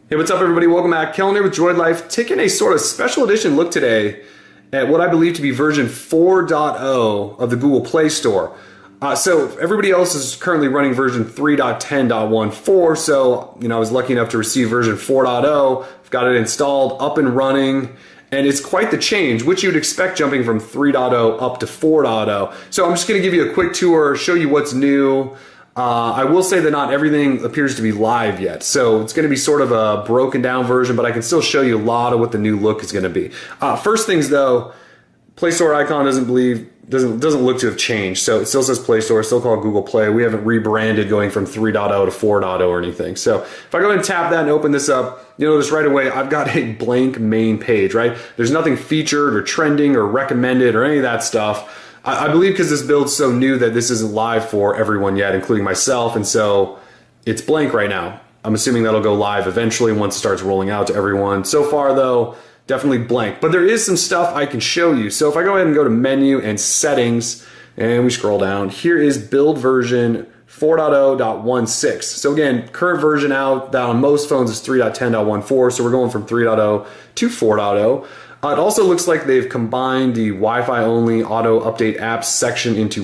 Hey, what's up, everybody? Welcome back. Kellen here with Droid Life, taking a sort of special edition look today at what I believe to be version 4.0 of the Google Play Store. So everybody else is currently running version 3.10.14, so I was lucky enough to receive version 4.0. I've got it installed, up and running, and it's quite the change, which you'd expect jumping from 3.0 up to 4.0. So I'm just going to give you a quick tour, show you what's new. I will say that not everything appears to be live yet, so it's going to be sort of a broken down version, but I can still show you a lot of what the new look is going to be. First things though, Play Store icon doesn't look to have changed, so it still says Play Store, still called Google Play. We haven't rebranded going from 3.0 to 4.0 or anything. So if I go ahead and tap that and open this up, you'll notice right away I've got a blank main page, right? There's nothing featured or trending or recommended or any of that stuff. I believe because this build's so new that this isn't live for everyone yet, including myself, and so it's blank right now. I'm assuming that'll go live eventually once it starts rolling out to everyone. So far though, definitely blank. But there is some stuff I can show you. So if I go ahead and go to Menu and Settings, and we scroll down, here is build version 4.0.16. So again, current version out that on most phones is 3.10.14, so we're going from 3.0 to 4.0. It also looks like they've combined the Wi-Fi only auto update apps sections into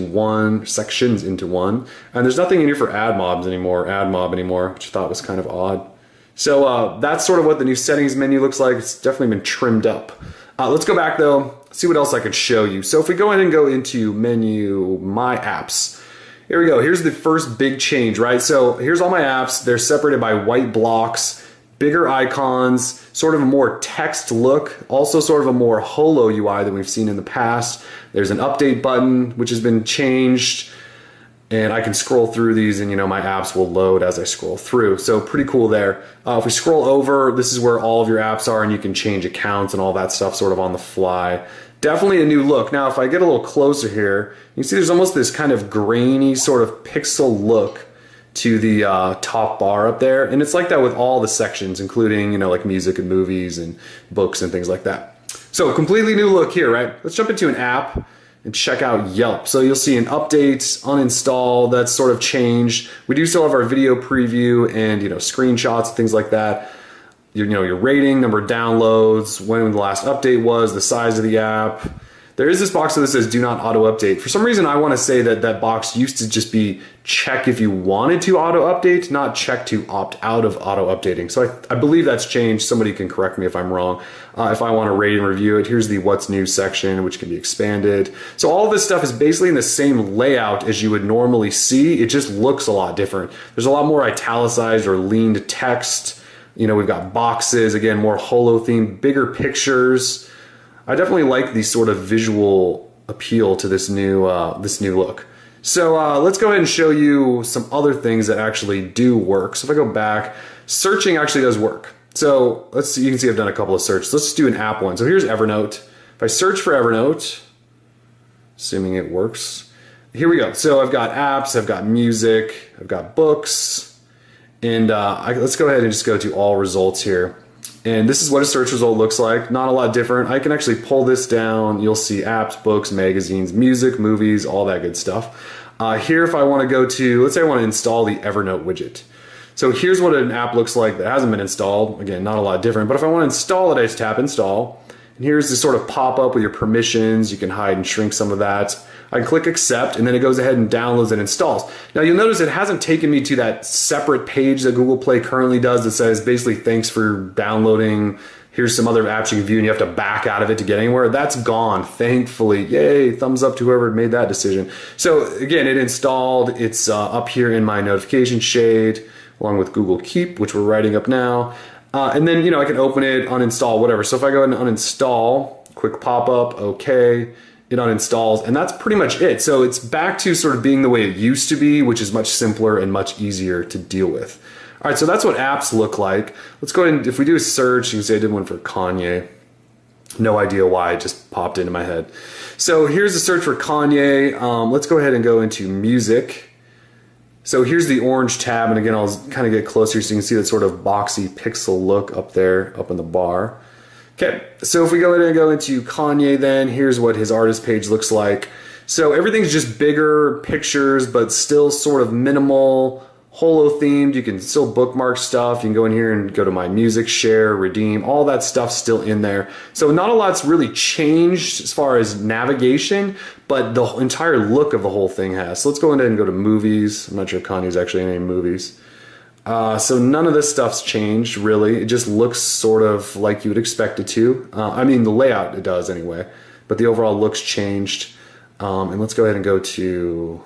one, and there's nothing in here for AdMob anymore, which I thought was kind of odd. So that's sort of what the new settings menu looks like. It's definitely been trimmed up. Let's go back though, see what else I could show you. So if we go ahead and go into menu, My Apps, here we go. Here's the first big change, right? So here's all my apps. They're separated by white blocks, bigger icons, sort of a more text look, also sort of a more holo UI than we've seen in the past. There's an update button, which has been changed, and I can scroll through these and my apps will load as I scroll through. So pretty cool there. If we scroll over, this is where all of your apps are and you can change accounts and all that stuff sort of on the fly. Definitely a new look. Now if I get a little closer here, you can see there's almost this kind of grainy sort of pixel look to the top bar up there, and it's like that with all the sections, including like music and movies and books and things like that. So completely new look here, right? Let's jump into an app and check out Yelp. So you'll see an update, uninstall, that's sort of changed. We do still have our video preview and screenshots and things like that. Your rating, number of downloads, when the last update was, the size of the app. There is this box that says do not auto update. For some reason I want to say that that box used to just be check if you wanted to auto update, not check to opt out of auto updating. So I believe that's changed. Somebody can correct me if I'm wrong. If I want to rate and review it, here's the what's new section, which can be expanded. So all of this stuff is basically in the same layout as you would normally see. It just looks a lot different. There's a lot more italicized or leaned text. We've got boxes, again, more holo theme, bigger pictures. I definitely like the sort of visual appeal to this new look. So let's go ahead and show you some other things that actually do work. So if I go back, searching actually does work. So let's see, you can see I've done a couple of searches. Let's just do an app one. So here's Evernote. If I search for Evernote, assuming it works, here we go. So I've got apps, I've got music, I've got books, and let's go ahead and just go to all results here. And this is what a search result looks like. Not a lot different. I can actually pull this down. You'll see apps, books, magazines, music, movies, all that good stuff. Here, if I want to go to, let's say I want to install the Evernote widget. So here's what an app looks like that hasn't been installed. Again, not a lot different. But if I want to install it, I just tap install. And here's this sort of pop-up with your permissions. You can hide and shrink some of that. I can click accept, and then it goes ahead and downloads and installs. Now you'll notice it hasn't taken me to that separate page that Google Play currently does that says basically thanks for downloading, here's some other apps you can view, and you have to back out of it to get anywhere. That's gone, thankfully. Yay, thumbs up to whoever made that decision. So again, it installed. It's up here in my notification shade along with Google Keep, which we're writing up now. And then I can open it, uninstall, whatever. So if I go ahead and uninstall, quick pop-up, okay, it uninstalls, and that's pretty much it. So it's back to sort of being the way it used to be, which is much simpler and much easier to deal with. All right, so that's what apps look like. Let's go ahead and, if we do a search, you can see I did one for Kanye. No idea why, it just popped into my head. So here's a search for Kanye. Let's go ahead and go into music. So here's the orange tab, and again, I'll kind of get closer so you can see that sort of boxy pixel look up there, up in the bar. Okay, so if we go ahead and go into Kanye then, here's what his artist page looks like. So everything's just bigger pictures, but still sort of minimal, Holo themed. You can still bookmark stuff. You can go in here and go to my music, share, redeem. All that stuff's still in there. So not a lot's really changed as far as navigation, but the entire look of the whole thing has. So let's go ahead and go to movies. I'm not sure if Connie's actually in any movies. So none of this stuff's changed really. It just looks sort of like you would expect it to. I mean, the layout it does anyway, but the overall look's changed. And let's go ahead and go to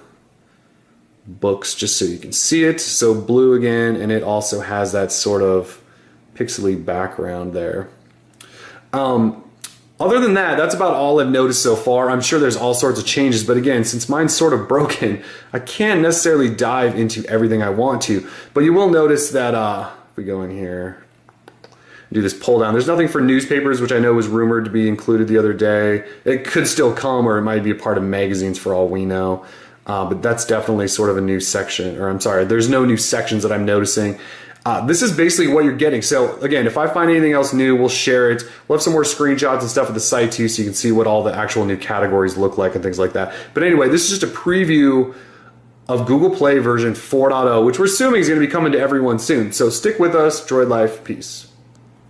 books just so you can see it. So blue again, and it also has that sort of pixely background there. Other than that, that's about all I've noticed so far. I'm sure there's all sorts of changes, but again, since mine's sort of broken, I can't necessarily dive into everything I want to. But you will notice that if we go in here, do this pull down, there's nothing for newspapers, which I know was rumored to be included the other day. It could still come, or it might be a part of magazines for all we know. But that's definitely sort of a new section, or I'm sorry, there's no new sections that I'm noticing. This is basically what you're getting. So again, if I find anything else new, we'll share it. We'll have some more screenshots and stuff of the site too, so you can see what all the actual new categories look like and things like that. But anyway, this is just a preview of Google Play version 4.0, which we're assuming is going to be coming to everyone soon. So stick with us. Droid Life. Peace.